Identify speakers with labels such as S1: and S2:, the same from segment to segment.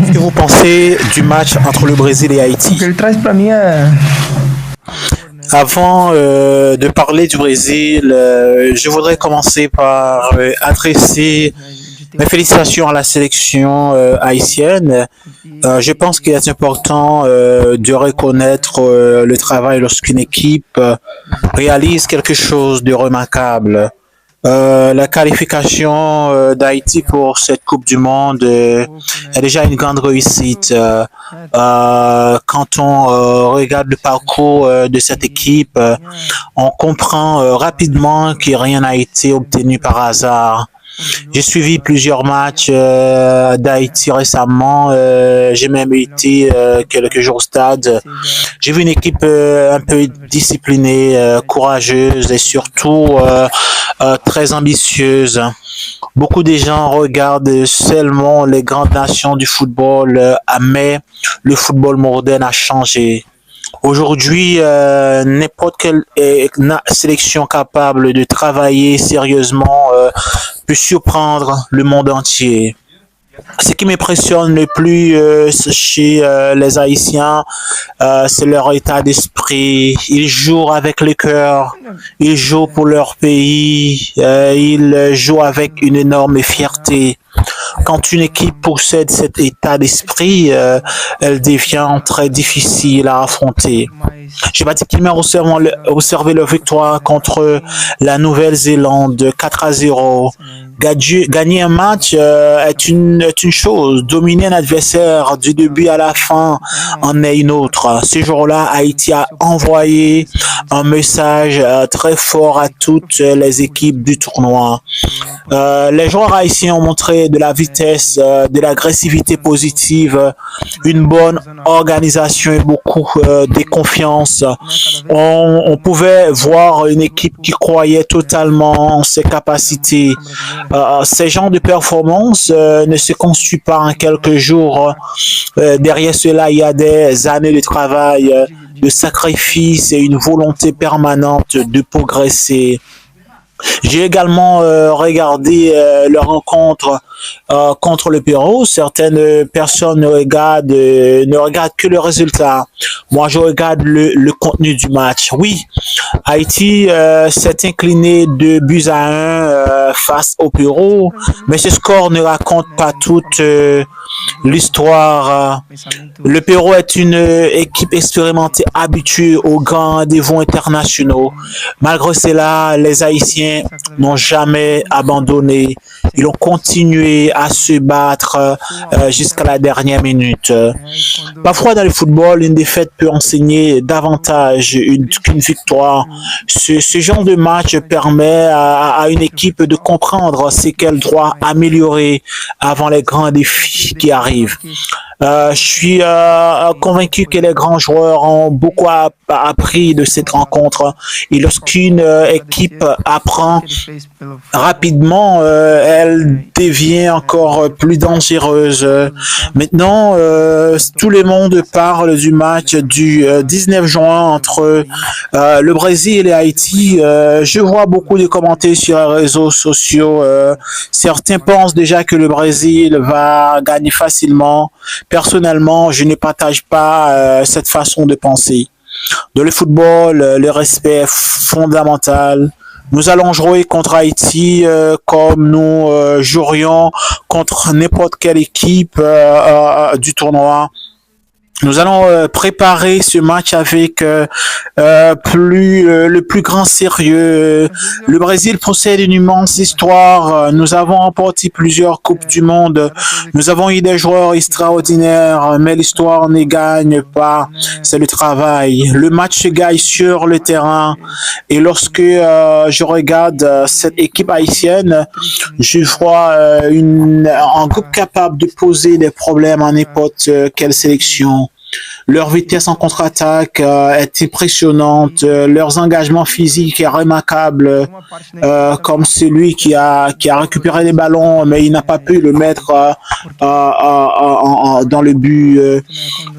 S1: Qu'est-ce que vous pensez du match entre le Brésil et
S2: O que
S1: Haïti?
S2: ele traz pra mim é.
S1: Avant de parler du Brésil, je voudrais commencer par adresser mes félicitations à la sélection haïtienne. Je pense qu'il est important de reconnaître le travail lorsqu'une équipe réalise quelque chose de remarquable. La qualification d'Haïti pour cette Coupe du Monde est déjà une grande réussite. Quand on regarde le parcours de cette équipe, on comprend rapidement que rien n'a été obtenu par hasard. J'ai suivi plusieurs matchs d'Haïti récemment. J'ai même été quelques jours au stade. J'ai vu une équipe un peu disciplinée, courageuse et surtout très ambitieuse. Beaucoup de gens regardent seulement les grandes nations du football, mais le football moderne a changé. Aujourd'hui, n'importe quelle sélection capable de travailler sérieusement peut surprendre le monde entier. Ce qui m'impressionne le plus chez les Haïtiens, c'est leur état d'esprit. Ils jouent avec le cœur, ils jouent pour leur pays, ils jouent avec une énorme fierté. Quand une équipe possède cet état d'esprit, elle devient très difficile à affronter. J'ai particulièrement observé leur victoire contre la Nouvelle-Zélande 4-0. Gagner un match est une chose. Dominer un adversaire du début à la fin en est une autre. Ce jour-là, Haïti a envoyé un message très fort à toutes les équipes du tournoi. Les joueurs haïtiens ont montré de la vitesse, de l'agressivité positive, une bonne organisation et beaucoup de confiance. On pouvait voir une équipe qui croyait totalement en ses capacités. Ces genres de performances ne se construisent pas en quelques jours. Derrière cela, il y a des années de travail, de sacrifice et une volonté permanente de progresser. J'ai également regardé leur rencontre contre le Pérou. Certaines personnes ne regardent que le résultat. Moi, je regarde le contenu du match. Oui, Haïti s'est incliné de buts à un face au Pérou, mais ce score ne raconte pas toute l'histoire. Le Pérou est une équipe expérimentée, habituée aux grands rendez-vous internationaux. Malgré cela, les Haïtiens n'ont jamais abandonné. Ils ont continué à se battre jusqu'à la dernière minute. Parfois dans le football, une défaite peut enseigner davantage qu'une victoire. Ce genre de match permet à une équipe de comprendre ce qu'elle doit améliorer avant les grands défis qui arrivent. Je suis convaincu que les grands joueurs ont beaucoup appris de cette rencontre. Et lorsqu'une équipe apprend rapidement, elle devient encore plus dangereuse. Maintenant, tout le monde parle du match du 19 juin entre le Brésil et Haïti. Je vois beaucoup de commentaires sur les réseaux sociaux. Certains pensent déjà que le Brésil va gagner facilement. Personnellement, je ne partage pas cette façon de penser. Dans le football, le respect est fondamental. Nous allons jouer contre Haïti comme nous jouerions contre n'importe quelle équipe du tournoi. Nous allons préparer ce match avec le plus grand sérieux. Le Brésil possède une immense histoire. Nous avons remporté plusieurs Coupes du Monde. Nous avons eu des joueurs extraordinaires, mais l'histoire ne gagne pas. C'est le travail. Le match se gagne sur le terrain. Et lorsque je regarde cette équipe haïtienne, je vois un groupe capable de poser des problèmes à n'importe quelle sélection. Leur vitesse en contre-attaque est impressionnante. Leurs engagements physiques est remarquable, comme celui qui a récupéré les ballons, mais il n'a pas pu le mettre dans le but.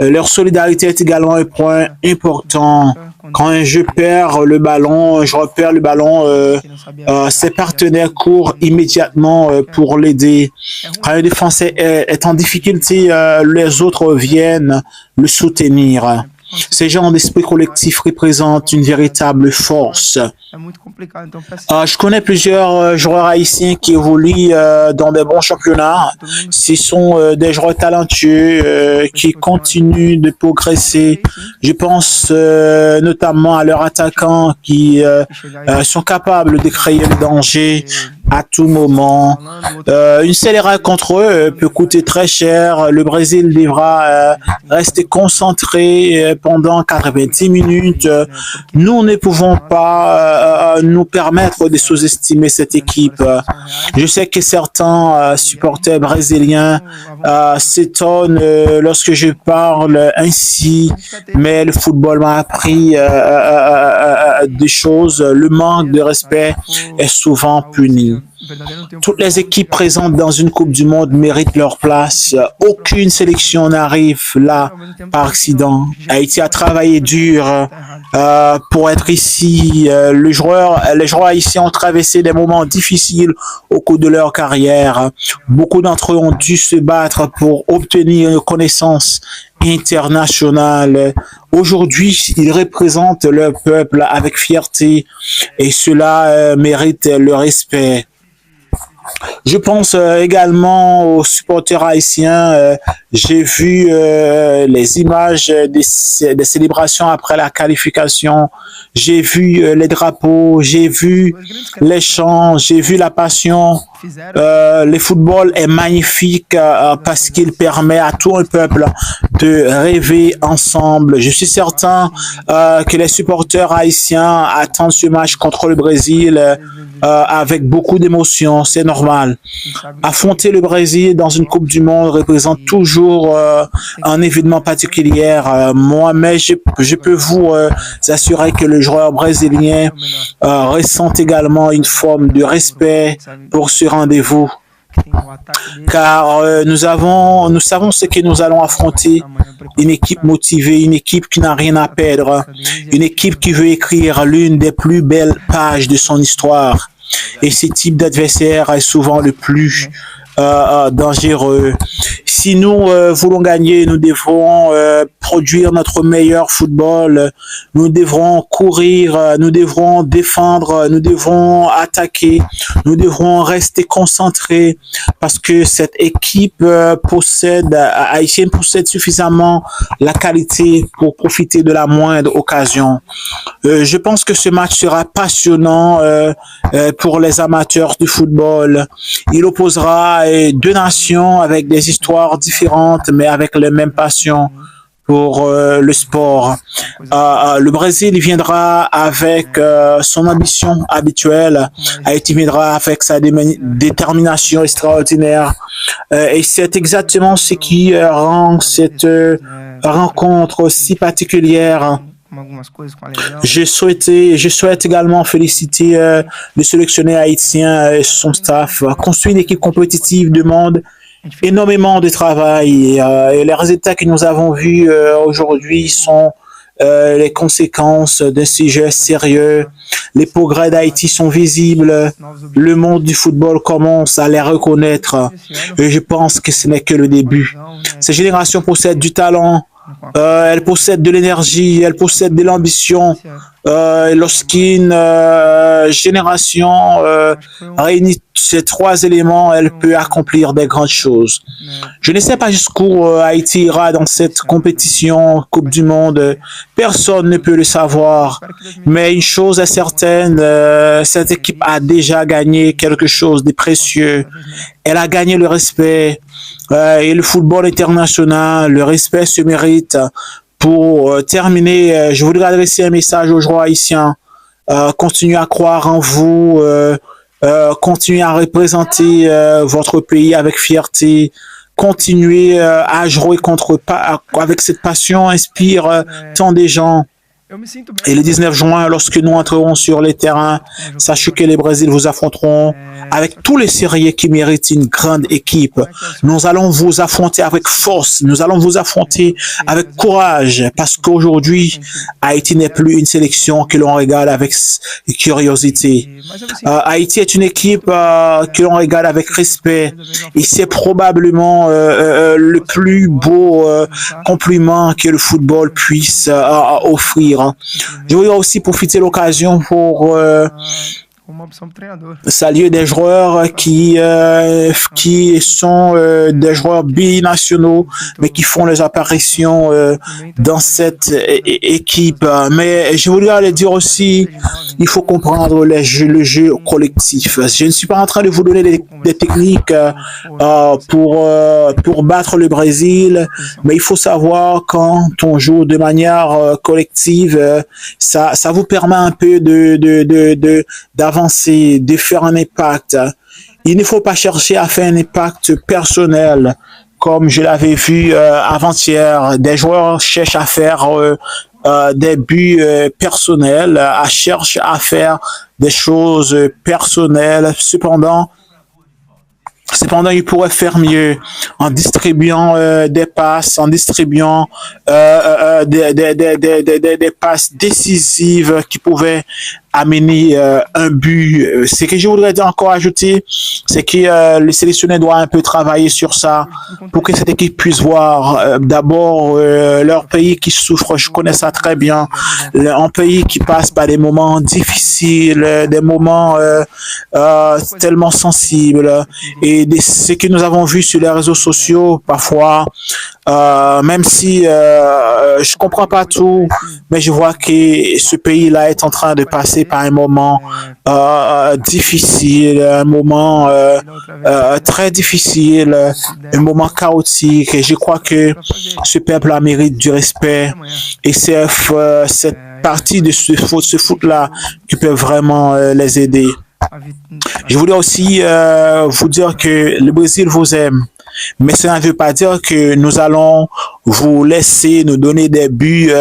S1: Leur solidarité est également un point important. Quand je perds le ballon, je repère le ballon, ses partenaires courent immédiatement pour l'aider. Quand le défenseur est en difficulté, les autres viennent le soutenir. Ces gens d'esprit collectif représentent une véritable force. Je connais plusieurs joueurs haïtiens qui évoluent dans des bons championnats. Ce sont des joueurs talentueux qui continuent de progresser. Je pense notamment à leurs attaquants qui sont capables de créer le danger à tout moment. Une seule erreur contre eux peut coûter très cher. Le Brésil devra rester concentré pendant 90 minutes. Nous ne pouvons pas nous permettre de sous-estimer cette équipe. Je sais que certains supporters brésiliens s'étonnent lorsque je parle ainsi, mais le football m'a appris des choses. Le manque de respect est souvent puni. Toutes les équipes présentes dans une Coupe du Monde méritent leur place. Aucune sélection n'arrive là par accident. Haïti a travaillé dur pour être ici. Les joueurs haïtiens ont traversé des moments difficiles au cours de leur carrière. Beaucoup d'entre eux ont dû se battre pour obtenir une reconnaissance internationale. Aujourd'hui, ils représentent leur peuple avec fierté et cela mérite le respect. Je pense également aux supporters haïtiens. J'ai vu les images des célébrations après la qualification. J'ai vu les drapeaux. J'ai vu les chants. J'ai vu la passion. Le football est magnifique parce qu'il permet à tout un peuple de rêver ensemble. Je suis certain que les supporters haïtiens attendent ce match contre le Brésil avec beaucoup d'émotion. C'est normal. Affronter le Brésil dans une Coupe du Monde représente toujours un événement particulier. Mais je peux vous assurer que le joueur brésilien ressent également une forme de respect pour ce rendez-vous. Car nous savons ce que nous allons affronter, une équipe motivée, une équipe qui n'a rien à perdre, une équipe qui veut écrire l'une des plus belles pages de son histoire. Et ce type d'adversaire est souvent le plus dangereux. Si nous voulons gagner, nous devrons produire notre meilleur football. Nous devrons courir, nous devrons défendre, nous devrons attaquer, nous devrons rester concentrés parce que cette équipe haïtienne possède suffisamment la qualité pour profiter de la moindre occasion. Je pense que ce match sera passionnant pour les amateurs du football. Il opposera deux nations avec des histoires différentes, mais avec les mêmes passions pour le sport. Le Brésil viendra avec son ambition habituelle. Haïti viendra avec sa détermination extraordinaire. Et c'est exactement ce qui rend cette rencontre si particulière. Je souhaite également féliciter le sélectionneur haïtien et son staff. Construire une équipe compétitive demande énormément de travail et les résultats que nous avons vus aujourd'hui sont les conséquences d'un sujet sérieux. Les progrès d'Haïti sont visibles. Le monde du football commence à les reconnaître. Et je pense que ce n'est que le début. Cette génération possède du talent. Elle possède de l'énergie, elle possède de l'ambition. Lorsqu'une génération réunit ces trois éléments, elle peut accomplir des grandes choses. Je ne sais pas jusqu'où Haïti ira dans cette compétition Coupe du Monde. Personne ne peut le savoir. Mais une chose est certaine, cette équipe a déjà gagné quelque chose de précieux. Elle a gagné le respect. Et le football international, le respect se mérite. Pour terminer, je voudrais adresser un message aux joueurs haïtiens. Continuez à croire en vous, continuez à représenter votre pays avec fierté, continuez à jouer avec cette passion, inspire tant des gens. Et le 19 juin, lorsque nous entrerons sur les terrains, sachez que les Brésil vous affronteront avec tous les Syriens qui méritent une grande équipe. Nous allons vous affronter avec force, nous allons vous affronter avec courage, parce qu'aujourd'hui, Haïti n'est plus une sélection que l'on regarde avec curiosité. Haïti est une équipe que l'on regarde avec respect, et c'est probablement le plus beau compliment que le football puisse offrir. Je voudrais aussi profiter de l'occasion pour saluer des joueurs qui sont des joueurs binationaux, mais qui font les apparitions dans cette équipe. Mais je voudrais le dire aussi, il faut comprendre le jeu collectif. Je ne suis pas en train de vous donner des techniques pour battre le Brésil, mais il faut savoir quand on joue de manière collective, ça vous permet un peu d'avancer, de faire un impact. Il ne faut pas chercher à faire un impact personnel, comme je l'avais vu avant-hier. Des joueurs cherchent à faire des buts personnels, cherchent à faire des choses personnelles. Cependant, il pourrait faire mieux en distribuant des passes, en distribuant des passes décisives qui pouvaient amener un but. Ce que je voudrais encore ajouter, c'est que le sélectionneur doit un peu travailler sur ça pour que cette équipe puisse voir d'abord leur pays qui souffre. Je connais ça très bien. Un pays qui passe par des moments difficiles, des moments tellement sensibles. Et ce que nous avons vu sur les réseaux sociaux, parfois, même si je comprends pas tout, mais je vois que ce pays-là est en train de passer par un moment difficile, un moment très difficile, un moment chaotique. Et je crois que ce peuple mérite du respect, et c'est cette partie de ce foot-là qui peut vraiment les aider. Je voulais aussi vous dire que le Brésil vous aime. Mais cela ne veut pas dire que nous allons vous laisser nous donner des buts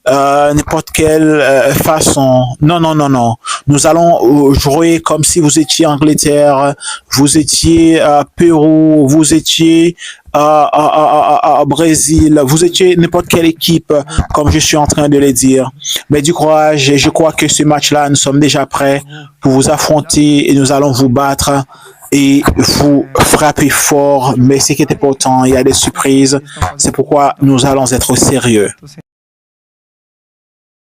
S1: n'importe quelle façon. Non, non, non, non. Nous allons jouer comme si vous étiez Angleterre, vous étiez Pérou, vous étiez Brésil, vous étiez n'importe quelle équipe, comme je suis en train de le dire. Mais du courage, et je crois que ce match-là, nous sommes déjà prêts pour vous affronter et nous allons vous battre et vous frapper fort. Mais ce qui est important, il y a des surprises. C'est pourquoi nous allons être sérieux.